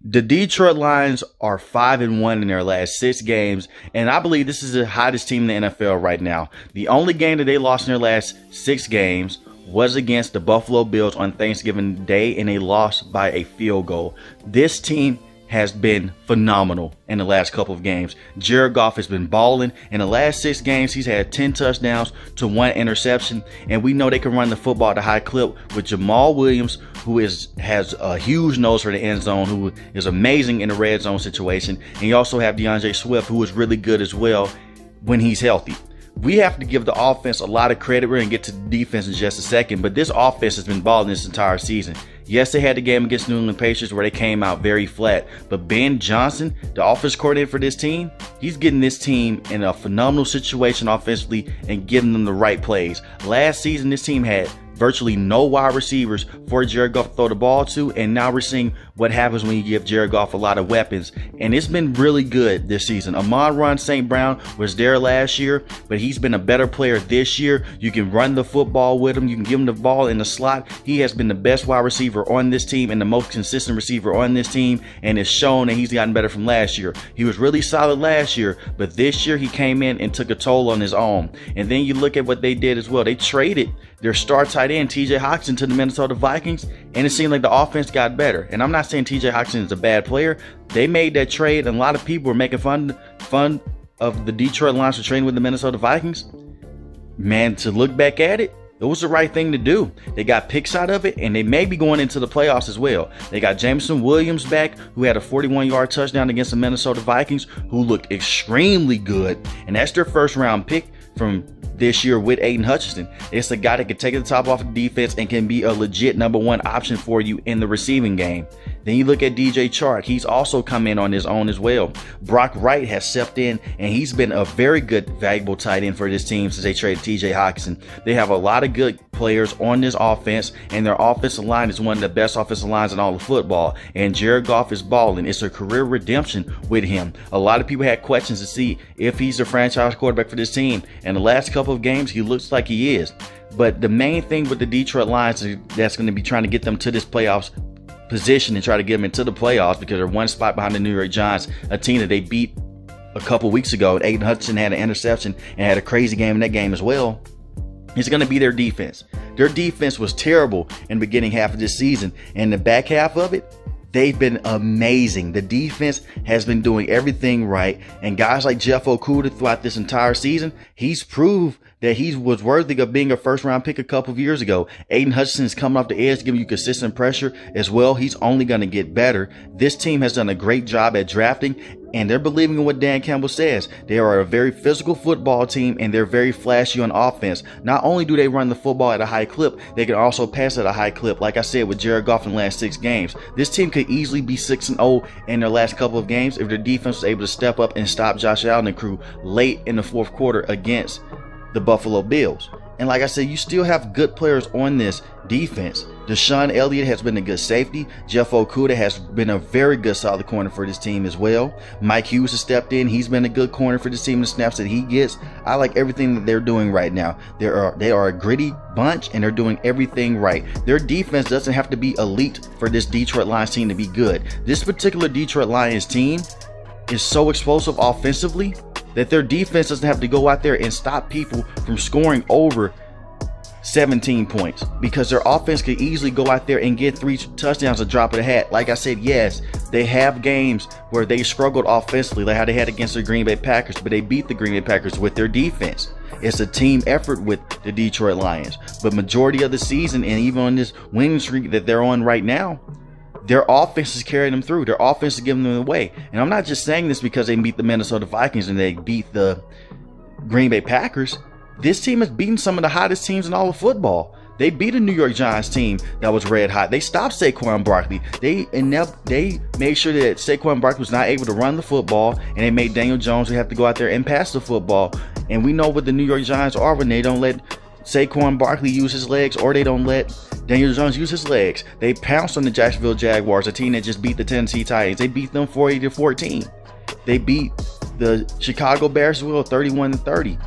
The Detroit Lions are 5-1 in their last 6 games, and I believe this is the hottest team in the NFL right now. The only game that they lost in their last 6 games was against the Buffalo Bills on Thanksgiving Day, and they lost by a field goal. This team has been phenomenal in the last couple of games. Jared Goff has been balling. In the last 6 games, he's had 10 touchdowns to 1 interception, and we know they can run the football at a high clip with Jamal Williams, who has a huge nose for the end zone, who is amazing in the red zone situation. And you also have DeAndre Swift, who is really good as well when he's healthy. We have to give the offense a lot of credit. We're going to get to the defense in just a second, but this offense has been balling this entire season. Yes, they had the game against New England Patriots where they came out very flat, but Ben Johnson, the offense coordinator for this team, he's getting this team in a phenomenal situation offensively and giving them the right plays. Last season, this team had virtually no wide receivers for Jared Goff to throw the ball to, and now we're seeing what happens when you give Jared Goff a lot of weapons, and it's been really good this season. Amon-Ra St. Brown was there last year, but he's been a better player this year. You can run the football with him. You can give him the ball in the slot. He has been the best wide receiver on this team and the most consistent receiver on this team, and it's shown that he's gotten better from last year. He was really solid last year, but this year he came in and took a toll on his own. And then you look at what they did as well. They traded their star tight end TJ Hockenson to the Minnesota Vikings, and it seemed like the offense got better. And I'm not saying TJ Hockenson is a bad player. They made that trade, and a lot of people were making fun of the Detroit Lions for trading with the Minnesota Vikings. Man, to look back at it, it was the right thing to do. They got picks out of it, and they may be going into the playoffs as well. They got Jameson Williams back, who had a 41-yard touchdown against the Minnesota Vikings, who looked extremely good, and that's their first-round pick from this year with Aiden Hutchinson. It's a guy that can take the top off the defense and can be a legit #1 option for you in the receiving game. Then you look at DJ Chark. He's also come in on his own as well. Brock Wright has stepped in, and he's been a very good, valuable tight end for this team since they traded TJ Hockenson. They have a lot of good players on this offense, and their offensive line is one of the best offensive lines in all of football. And Jared Goff is balling. It's a career redemption with him. A lot of people had questions to see if he's the franchise quarterback for this team. And the last couple of games, he looks like he is. But the main thing with the Detroit Lions that's going to be trying to get them to this playoffs position and try to get them into the playoffs, because they're one spot behind the New York Giants, a team that they beat a couple weeks ago. Aiden Hutchinson had an interception and had a crazy game in that game as well. It's going to be their defense. Their defense was terrible in the beginning half of this season, and the back half of it, they've been amazing. The defense has been doing everything right, and guys like Jeff Okudah throughout this entire season, he's proved that he was worthy of being a first-round pick a couple of years ago. Aiden Hutchinson is coming off the edge, giving you consistent pressure as well. He's only going to get better. This team has done a great job at drafting, and they're believing in what Dan Campbell says. They are a very physical football team, and they're very flashy on offense. Not only do they run the football at a high clip, they can also pass at a high clip. Like I said, with Jared Goff in the last 6 games, this team could easily be 6-0 in their last couple of games if their defense was able to step up and stop Josh Allen and crew late in the 4th quarter against the Buffalo Bills. And like I said, you still have good players on this defense. Deshaun Elliott has been a good safety. Jeff Okudah has been a very good solid corner for this team as well. Mike Hughes has stepped in. He's been a good corner for this team in the snaps that he gets. I like everything that they're doing right now. They are a gritty bunch, and they're doing everything right. Their defense doesn't have to be elite for this Detroit Lions team to be good. This particular Detroit Lions team is so explosive offensively that their defense doesn't have to go out there and stop people from scoring over 17 points, because their offense could easily go out there and get 3 touchdowns a drop of the hat. Like I said, yes, they have games where they struggled offensively, like how they had against the Green Bay Packers, but they beat the Green Bay Packers with their defense. It's a team effort with the Detroit Lions. But majority of the season, and even on this winning streak that they're on right now, their offense is carrying them through. Their offense is giving them away. And I'm not just saying this because they beat the Minnesota Vikings and they beat the Green Bay Packers. This team has beaten some of the hottest teams in all of football. They beat a New York Giants team that was red hot. They stopped Saquon Barkley. They made sure that Saquon Barkley was not able to run the football, and they made Daniel Jones have to go out there and pass the football. And we know what the New York Giants are when they don't let Saquon Barkley use his legs, or they don't let Daniel Jones use his legs. They pounced on the Jacksonville Jaguars, a team that just beat the Tennessee Titans. They beat them 40-14. They beat the Chicago Bears as well, 31-30.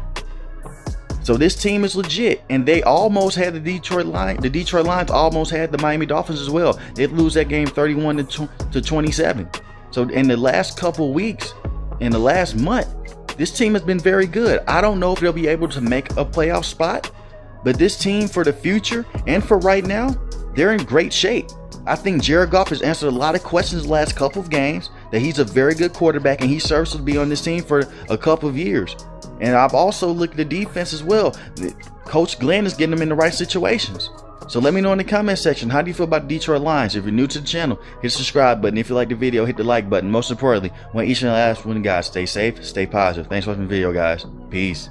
So this team is legit, and they almost had the Detroit Lions almost had the Miami Dolphins as well. They'd lose that game 31 to 27. So in the last couple weeks, in the last month, this team has been very good. I don't know if they'll be able to make a playoff spot, but this team for the future and for right now, they're in great shape. I think Jared Goff has answered a lot of questions the last couple of games, that he's a very good quarterback and he serves to be on this team for a couple of years. And I've also looked at the defense as well. Coach Glenn is getting them in the right situations. So let me know in the comment section, how do you feel about the Detroit Lions? If you're new to the channel, hit the subscribe button. If you like the video, hit the like button. Most importantly, want each and last one, guys, stay safe, stay positive. Thanks for watching the video, guys. Peace.